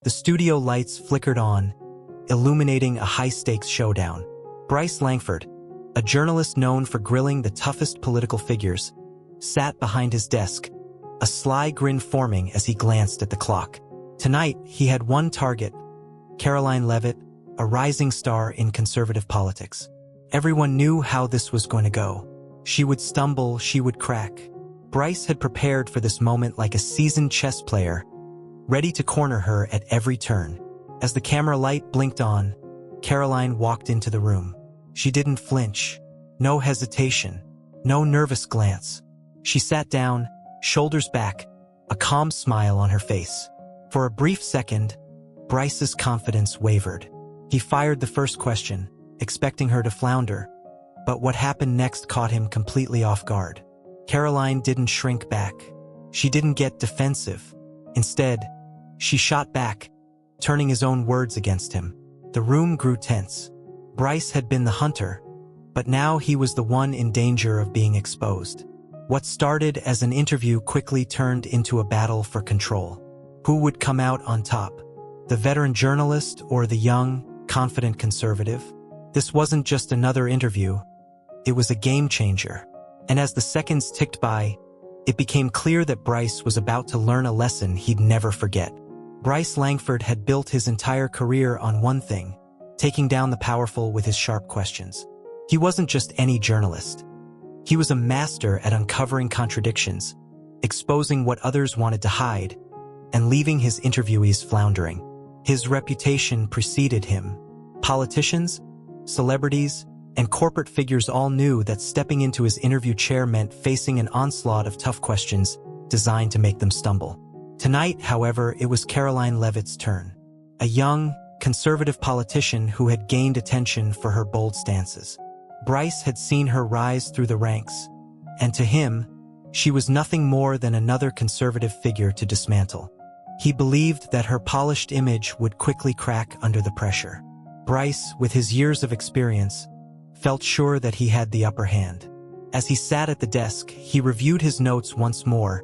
The studio lights flickered on, illuminating a high-stakes showdown. Bryce Langford, a journalist known for grilling the toughest political figures, sat behind his desk, a sly grin forming as he glanced at the clock. Tonight, he had one target: Karoline Leavitt, a rising star in conservative politics. Everyone knew how this was going to go. She would stumble, she would crack. Bryce had prepared for this moment like a seasoned chess player, ready to corner her at every turn. As the camera light blinked on, Karoline walked into the room. She didn't flinch. No hesitation. No nervous glance. She sat down, shoulders back, a calm smile on her face. For a brief second, Bryce's confidence wavered. He fired the first question, expecting her to flounder, but what happened next caught him completely off guard. Karoline didn't shrink back. She didn't get defensive. Instead, she shot back, turning his own words against him. The room grew tense. Bryce had been the hunter, but now he was the one in danger of being exposed. What started as an interview quickly turned into a battle for control. Who would come out on top? The veteran journalist or the young, confident conservative? This wasn't just another interview. It was a game changer. And as the seconds ticked by, it became clear that Bryce was about to learn a lesson he'd never forget. Bryce Langford had built his entire career on one thing: taking down the powerful with his sharp questions. He wasn't just any journalist. He was a master at uncovering contradictions, exposing what others wanted to hide, and leaving his interviewees floundering. His reputation preceded him. Politicians, celebrities, and corporate figures all knew that stepping into his interview chair meant facing an onslaught of tough questions designed to make them stumble. Tonight, however, it was Karoline Leavitt's turn. A young, conservative politician who had gained attention for her bold stances. Bryce had seen her rise through the ranks, and to him, she was nothing more than another conservative figure to dismantle. He believed that her polished image would quickly crack under the pressure. Bryce, with his years of experience, felt sure that he had the upper hand. As he sat at the desk, he reviewed his notes once more,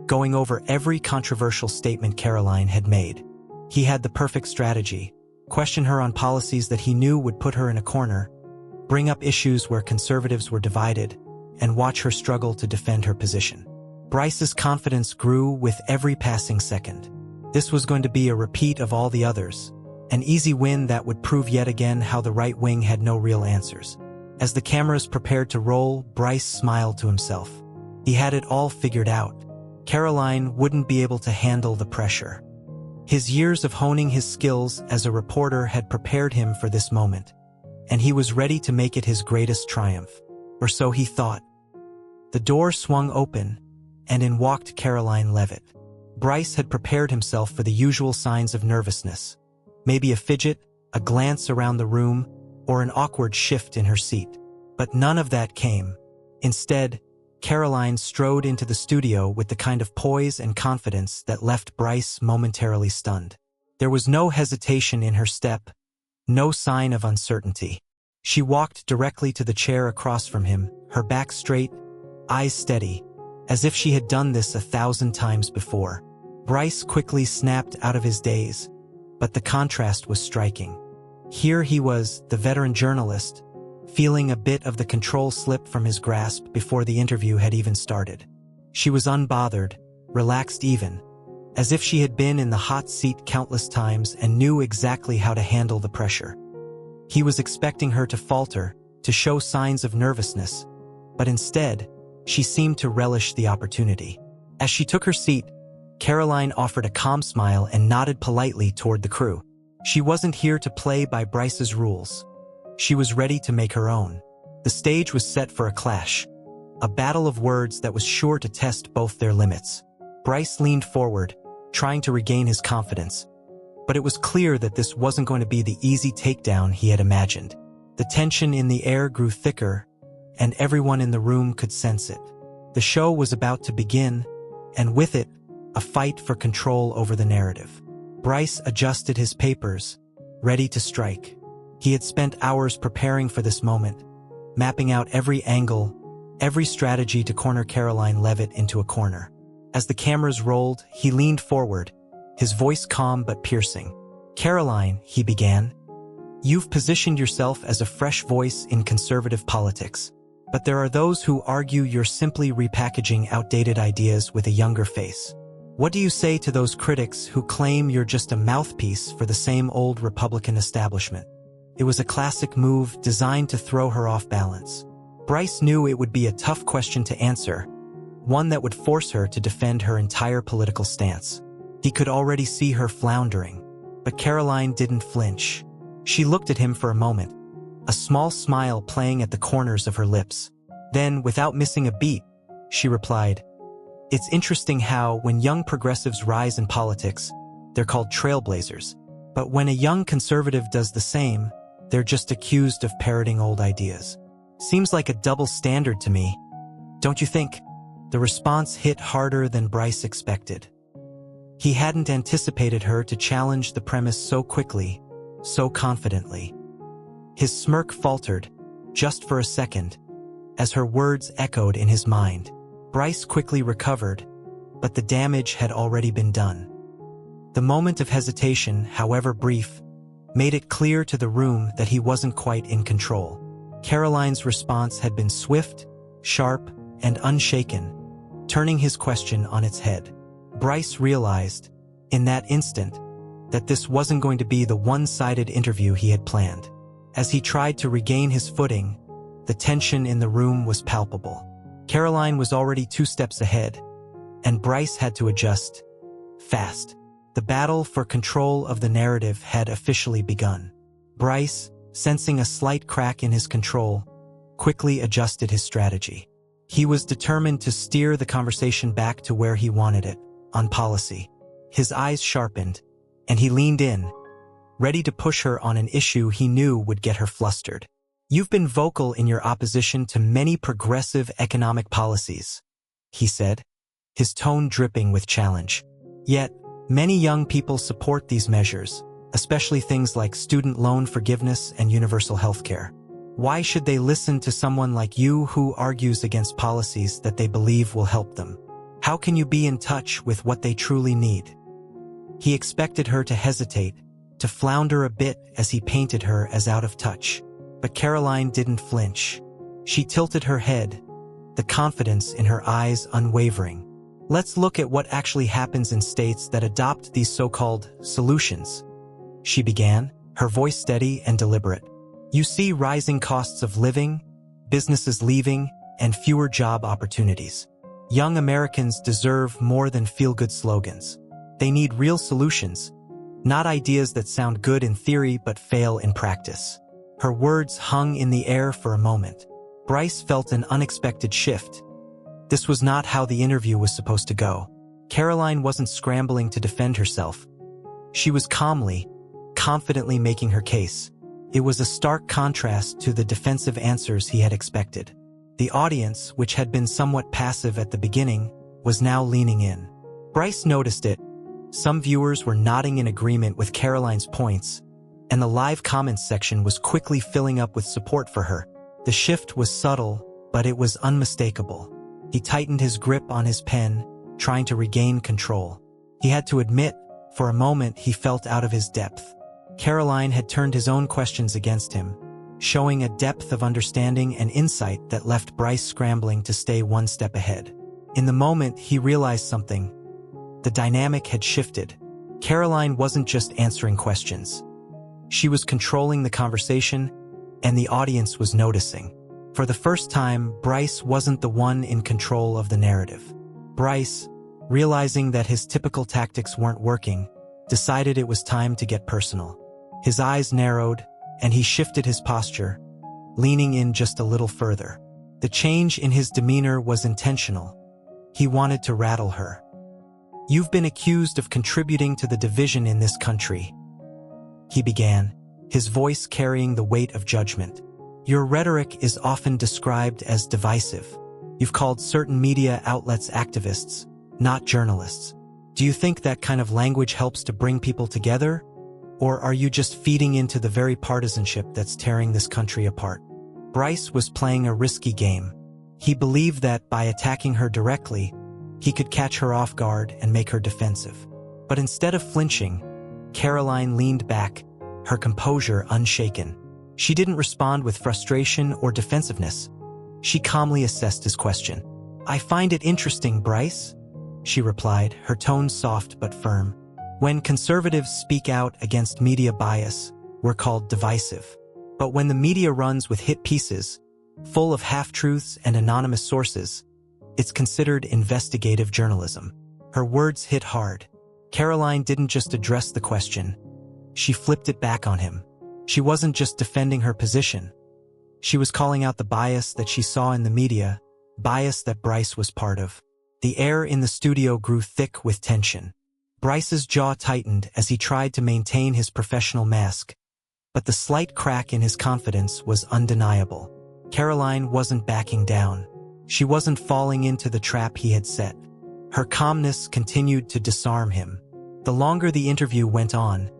going over every controversial statement Karoline had made. He had the perfect strategy: question her on policies that he knew would put her in a corner, bring up issues where conservatives were divided, and watch her struggle to defend her position. Bryce's confidence grew with every passing second. This was going to be a repeat of all the others, an easy win that would prove yet again how the right wing had no real answers. As the cameras prepared to roll, Bryce smiled to himself. He had it all figured out. Karoline wouldn't be able to handle the pressure. His years of honing his skills as a reporter had prepared him for this moment, and he was ready to make it his greatest triumph. Or so he thought. The door swung open, and in walked Karoline Leavitt. Bryce had prepared himself for the usual signs of nervousness. Maybe a fidget, a glance around the room, or an awkward shift in her seat. But none of that came. Instead, Karoline strode into the studio with the kind of poise and confidence that left Bryce momentarily stunned. There was no hesitation in her step, no sign of uncertainty. She walked directly to the chair across from him, her back straight, eyes steady, as if she had done this 1,000 times before. Bryce quickly snapped out of his daze, but the contrast was striking. Here he was, the veteran journalist, feeling a bit of the control slip from his grasp before the interview had even started. She was unbothered, relaxed even, as if she had been in the hot seat countless times and knew exactly how to handle the pressure. He was expecting her to falter, to show signs of nervousness, but instead, she seemed to relish the opportunity. As she took her seat, Karoline offered a calm smile and nodded politely toward the crew. She wasn't here to play by Bryce's rules. She was ready to make her own. The stage was set for a clash, a battle of words that was sure to test both their limits. Bryce leaned forward, trying to regain his confidence, but it was clear that this wasn't going to be the easy takedown he had imagined. The tension in the air grew thicker, and everyone in the room could sense it. The show was about to begin, and with it, a fight for control over the narrative. Bryce adjusted his papers, ready to strike. He had spent hours preparing for this moment, mapping out every angle, every strategy to corner Karoline Leavitt into a corner. As the cameras rolled, he leaned forward, his voice calm but piercing. "Karoline," he began, "you've positioned yourself as a fresh voice in conservative politics. But there are those who argue you're simply repackaging outdated ideas with a younger face. What do you say to those critics who claim you're just a mouthpiece for the same old Republican establishment?" It was a classic move designed to throw her off balance. Bryce knew it would be a tough question to answer, one that would force her to defend her entire political stance. He could already see her floundering, but Karoline didn't flinch. She looked at him for a moment, a small smile playing at the corners of her lips. Then, without missing a beat, she replied, "It's interesting how, when young progressives rise in politics, they're called trailblazers. But when a young conservative does the same, they're just accused of parroting old ideas. Seems like a double standard to me. Don't you think?" The response hit harder than Bryce expected. He hadn't anticipated her to challenge the premise so quickly, so confidently. His smirk faltered, just for a second, as her words echoed in his mind. Bryce quickly recovered, but the damage had already been done. The moment of hesitation, however brief, made it clear to the room that he wasn't quite in control. Karoline's response had been swift, sharp, and unshaken, turning his question on its head. Bryce realized, in that instant, that this wasn't going to be the one-sided interview he had planned. As he tried to regain his footing, the tension in the room was palpable. Karoline was already 2 steps ahead, and Bryce had to adjust fast. The battle for control of the narrative had officially begun. Bryce, sensing a slight crack in his control, quickly adjusted his strategy. He was determined to steer the conversation back to where he wanted it, on policy. His eyes sharpened, and he leaned in, ready to push her on an issue he knew would get her flustered. "You've been vocal in your opposition to many progressive economic policies," he said, his tone dripping with challenge. "Yet, many young people support these measures, especially things like student loan forgiveness and universal health care. Why should they listen to someone like you who argues against policies that they believe will help them? How can you be in touch with what they truly need?" He expected her to hesitate, to flounder a bit as he painted her as out of touch. But Karoline didn't flinch. She tilted her head, the confidence in her eyes unwavering. "Let's look at what actually happens in states that adopt these so-called solutions," she began, her voice steady and deliberate. "You see rising costs of living, businesses leaving, and fewer job opportunities. Young Americans deserve more than feel-good slogans. They need real solutions, not ideas that sound good in theory but fail in practice." Her words hung in the air for a moment. Bryce felt an unexpected shift. This was not how the interview was supposed to go. Karoline wasn't scrambling to defend herself. She was calmly, confidently making her case. It was a stark contrast to the defensive answers he had expected. The audience, which had been somewhat passive at the beginning, was now leaning in. Bryce noticed it. Some viewers were nodding in agreement with Karoline's points, and the live comments section was quickly filling up with support for her. The shift was subtle, but it was unmistakable. He tightened his grip on his pen, trying to regain control. He had to admit, for a moment he felt out of his depth. Karoline had turned his own questions against him, showing a depth of understanding and insight that left Bryce scrambling to stay 1 step ahead. In the moment, he realized something. The dynamic had shifted. Karoline wasn't just answering questions. She was controlling the conversation, and the audience was noticing. For the first time, Bryce wasn't the one in control of the narrative. Bryce, realizing that his typical tactics weren't working, decided it was time to get personal. His eyes narrowed, and he shifted his posture, leaning in just a little further. The change in his demeanor was intentional. He wanted to rattle her. "You've been accused of contributing to the division in this country," he began, his voice carrying the weight of judgment. "Your rhetoric is often described as divisive. You've called certain media outlets activists, not journalists. Do you think that kind of language helps to bring people together? Or are you just feeding into the very partisanship that's tearing this country apart?" Bryce was playing a risky game. He believed that by attacking her directly, he could catch her off guard and make her defensive. But instead of flinching, Karoline leaned back, her composure unshaken. She didn't respond with frustration or defensiveness. She calmly assessed his question. "I find it interesting, Bryce," she replied, her tone soft but firm. "When conservatives speak out against media bias, we're called divisive. But when the media runs with hit pieces, full of half-truths and anonymous sources, it's considered investigative journalism." Her words hit hard. Karoline didn't just address the question. She flipped it back on him. She wasn't just defending her position. She was calling out the bias that she saw in the media, bias that Bryce was part of. The air in the studio grew thick with tension. Bryce's jaw tightened as he tried to maintain his professional mask, but the slight crack in his confidence was undeniable. Karoline wasn't backing down. She wasn't falling into the trap he had set. Her calmness continued to disarm him. The longer the interview went on,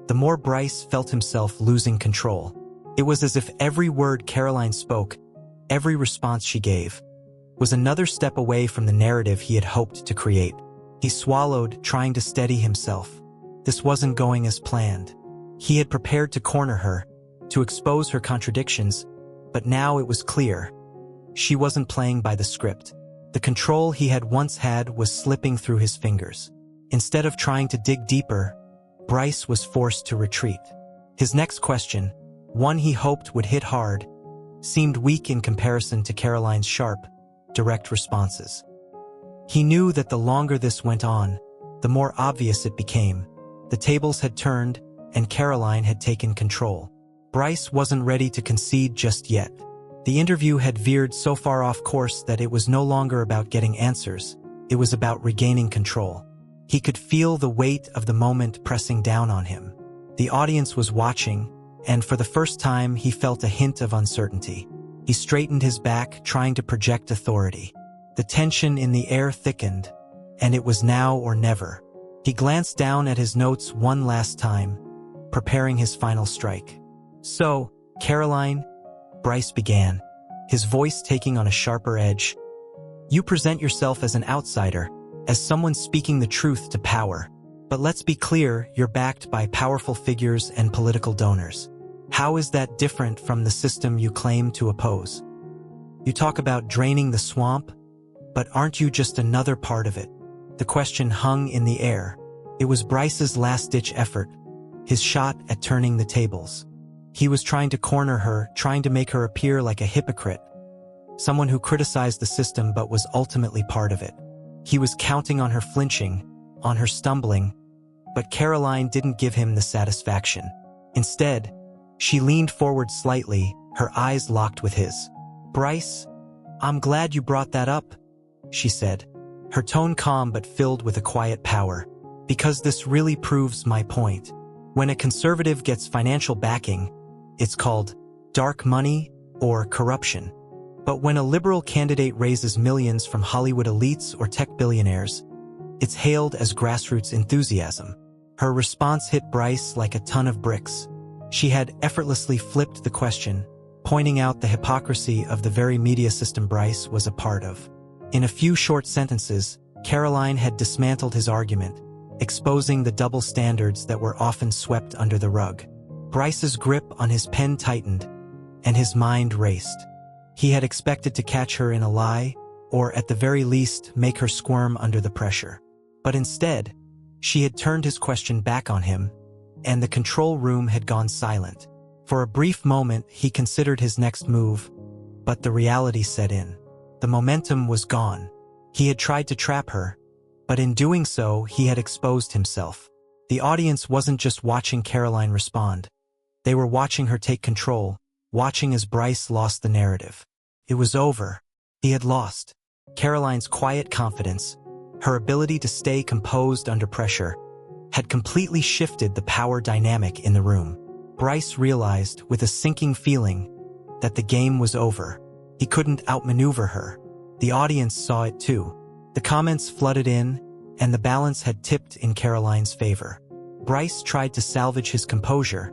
the more Bryce felt himself losing control. It was as if every word Karoline spoke, every response she gave, was another step away from the narrative he had hoped to create. He swallowed, trying to steady himself. This wasn't going as planned. He had prepared to corner her, to expose her contradictions, but now it was clear. She wasn't playing by the script. The control he had once had was slipping through his fingers. Instead of trying to dig deeper, Bryce was forced to retreat. His next question, one he hoped would hit hard, seemed weak in comparison to Karoline's sharp, direct responses. He knew that the longer this went on, the more obvious it became. The tables had turned, and Karoline had taken control. Bryce wasn't ready to concede just yet. The interview had veered so far off course that it was no longer about getting answers. It was about regaining control. He could feel the weight of the moment pressing down on him. The audience was watching, and for the first time he felt a hint of uncertainty. He straightened his back, trying to project authority. The tension in the air thickened, and it was now or never. He glanced down at his notes one last time, preparing his final strike. "So, Karoline," Bryce began, his voice taking on a sharper edge, "you present yourself as an outsider, as someone speaking the truth to power. But let's be clear, you're backed by powerful figures and political donors. How is that different from the system you claim to oppose? You talk about draining the swamp, but aren't you just another part of it?" The question hung in the air. It was Bryce's last-ditch effort, his shot at turning the tables. He was trying to corner her, trying to make her appear like a hypocrite, someone who criticized the system but was ultimately part of it. He was counting on her flinching, on her stumbling, but Karoline didn't give him the satisfaction. Instead, she leaned forward slightly, her eyes locked with his. "Bryce, I'm glad you brought that up," she said, her tone calm but filled with a quiet power, "because this really proves my point. When a conservative gets financial backing, it's called dark money or corruption. But when a liberal candidate raises millions from Hollywood elites or tech billionaires, it's hailed as grassroots enthusiasm." Her response hit Bryce like a ton of bricks. She had effortlessly flipped the question, pointing out the hypocrisy of the very media system Bryce was a part of. In a few short sentences, Karoline had dismantled his argument, exposing the double standards that were often swept under the rug. Bryce's grip on his pen tightened, and his mind raced. He had expected to catch her in a lie, or at the very least make her squirm under the pressure. But instead, she had turned his question back on him, and the control room had gone silent. For a brief moment, he considered his next move, but the reality set in. The momentum was gone. He had tried to trap her, but in doing so, he had exposed himself. The audience wasn't just watching Karoline respond. They were watching her take control, watching as Bryce lost the narrative. It was over. He had lost. Karoline's quiet confidence, her ability to stay composed under pressure, had completely shifted the power dynamic in the room. Bryce realized, with a sinking feeling, that the game was over. He couldn't outmaneuver her. The audience saw it too. The comments flooded in, and the balance had tipped in Karoline's favor. Bryce tried to salvage his composure,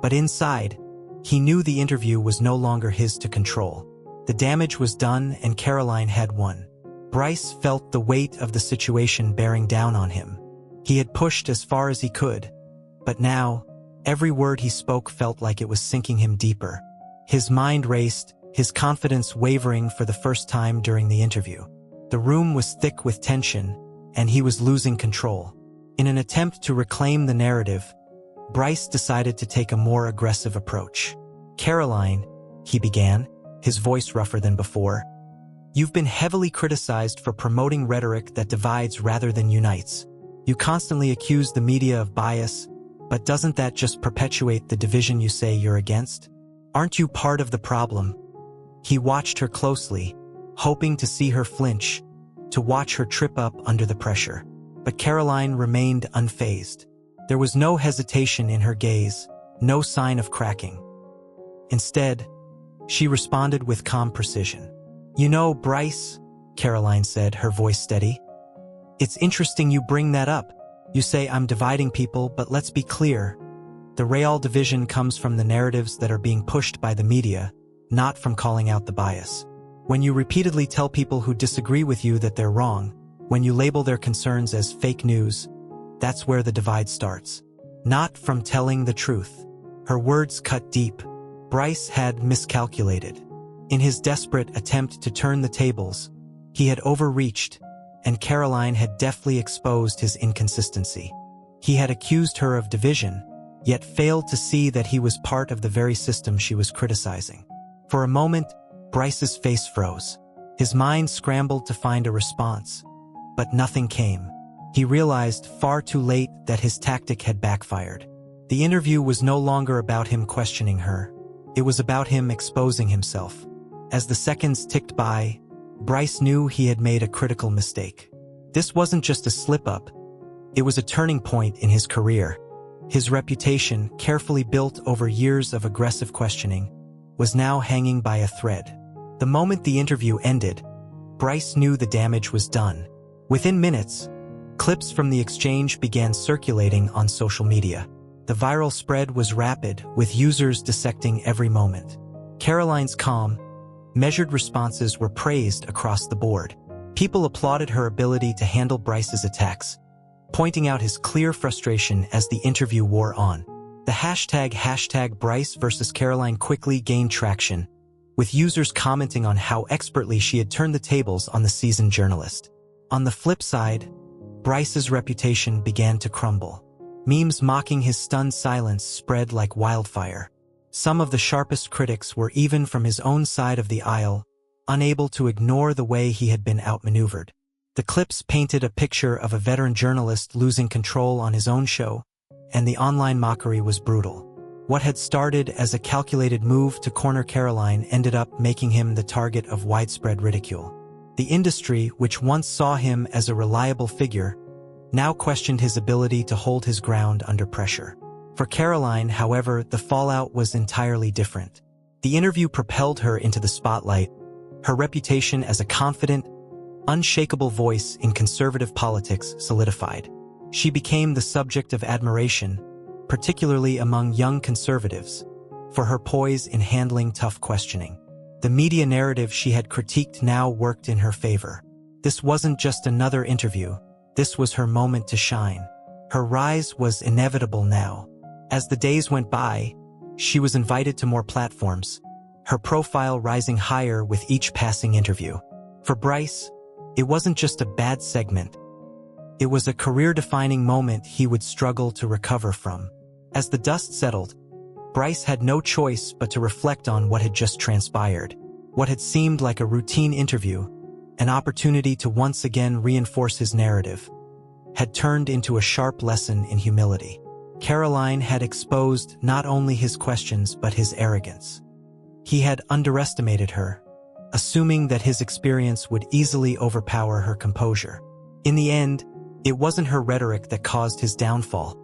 but inside, he knew the interview was no longer his to control. The damage was done and Karoline had won. Bryce felt the weight of the situation bearing down on him. He had pushed as far as he could, but now, every word he spoke felt like it was sinking him deeper. His mind raced, his confidence wavering for the first time during the interview. The room was thick with tension, and he was losing control. In an attempt to reclaim the narrative, Bryce decided to take a more aggressive approach. "Karoline," he began, his voice rougher than before, "you've been heavily criticized for promoting rhetoric that divides rather than unites. You constantly accuse the media of bias, but doesn't that just perpetuate the division you say you're against? Aren't you part of the problem?" He watched her closely, hoping to see her flinch, to watch her trip up under the pressure. But Karoline remained unfazed. There was no hesitation in her gaze, no sign of cracking. Instead, she responded with calm precision. "You know, Bryce," Karoline said, her voice steady, "it's interesting you bring that up. You say I'm dividing people, but let's be clear. The real division comes from the narratives that are being pushed by the media, not from calling out the bias. When you repeatedly tell people who disagree with you that they're wrong, when you label their concerns as fake news, that's where the divide starts. Not from telling the truth." Her words cut deep. Bryce had miscalculated. In his desperate attempt to turn the tables, he had overreached, and Karoline had deftly exposed his inconsistency. He had accused her of division, yet failed to see that he was part of the very system she was criticizing. For a moment, Bryce's face froze. His mind scrambled to find a response, but nothing came. He realized far too late that his tactic had backfired. The interview was no longer about him questioning her. It was about him exposing himself. As the seconds ticked by, Bryce knew he had made a critical mistake. This wasn't just a slip-up. It was a turning point in his career. His reputation, carefully built over years of aggressive questioning, was now hanging by a thread. The moment the interview ended, Bryce knew the damage was done. Within minutes, clips from the exchange began circulating on social media. The viral spread was rapid, with users dissecting every moment. Karoline's calm, measured responses were praised across the board. People applauded her ability to handle Bryce's attacks, pointing out his clear frustration as the interview wore on. The hashtag Bryce versus Karoline quickly gained traction, with users commenting on how expertly she had turned the tables on the seasoned journalist. On the flip side, Bryce's reputation began to crumble. Memes mocking his stunned silence spread like wildfire. Some of the sharpest critics were even from his own side of the aisle, unable to ignore the way he had been outmaneuvered. The clips painted a picture of a veteran journalist losing control on his own show, and the online mockery was brutal. What had started as a calculated move to corner Karoline ended up making him the target of widespread ridicule. The industry, which once saw him as a reliable figure, now questioned his ability to hold his ground under pressure. For Karoline, however, the fallout was entirely different. The interview propelled her into the spotlight. Her reputation as a confident, unshakable voice in conservative politics solidified. She became the subject of admiration, particularly among young conservatives, for her poise in handling tough questioning. The media narrative she had critiqued now worked in her favor. This wasn't just another interview. This was her moment to shine. Her rise was inevitable now. As the days went by, she was invited to more platforms, her profile rising higher with each passing interview. For Bryce, it wasn't just a bad segment. It was a career-defining moment he would struggle to recover from. As the dust settled, Bryce had no choice but to reflect on what had just transpired. What had seemed like a routine interview, an opportunity to once again reinforce his narrative, had turned into a sharp lesson in humility. Karoline had exposed not only his questions but his arrogance. He had underestimated her, assuming that his experience would easily overpower her composure. In the end, it wasn't her rhetoric that caused his downfall.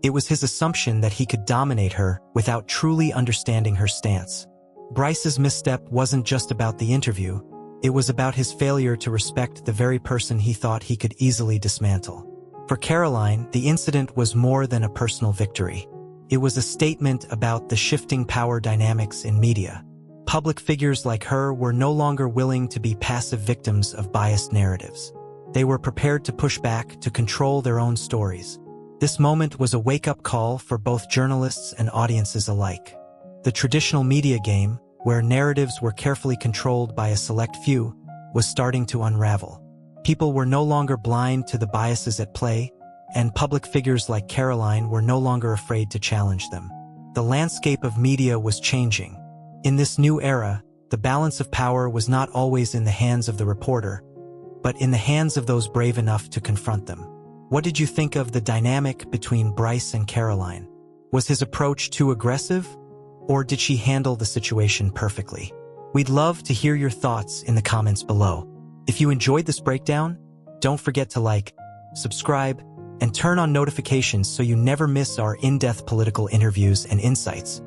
It was his assumption that he could dominate her without truly understanding her stance. Bryce's misstep wasn't just about the interview, it was about his failure to respect the very person he thought he could easily dismantle. For Karoline, the incident was more than a personal victory. It was a statement about the shifting power dynamics in media. Public figures like her were no longer willing to be passive victims of biased narratives. They were prepared to push back, to control their own stories. This moment was a wake-up call for both journalists and audiences alike. The traditional media game, where narratives were carefully controlled by a select few, was starting to unravel. People were no longer blind to the biases at play, and public figures like Karoline were no longer afraid to challenge them. The landscape of media was changing. In this new era, the balance of power was not always in the hands of the reporter, but in the hands of those brave enough to confront them. What did you think of the dynamic between Bryce and Karoline? Was his approach too aggressive, or did she handle the situation perfectly? We'd love to hear your thoughts in the comments below. If you enjoyed this breakdown, don't forget to like, subscribe, and turn on notifications so you never miss our in-depth political interviews and insights.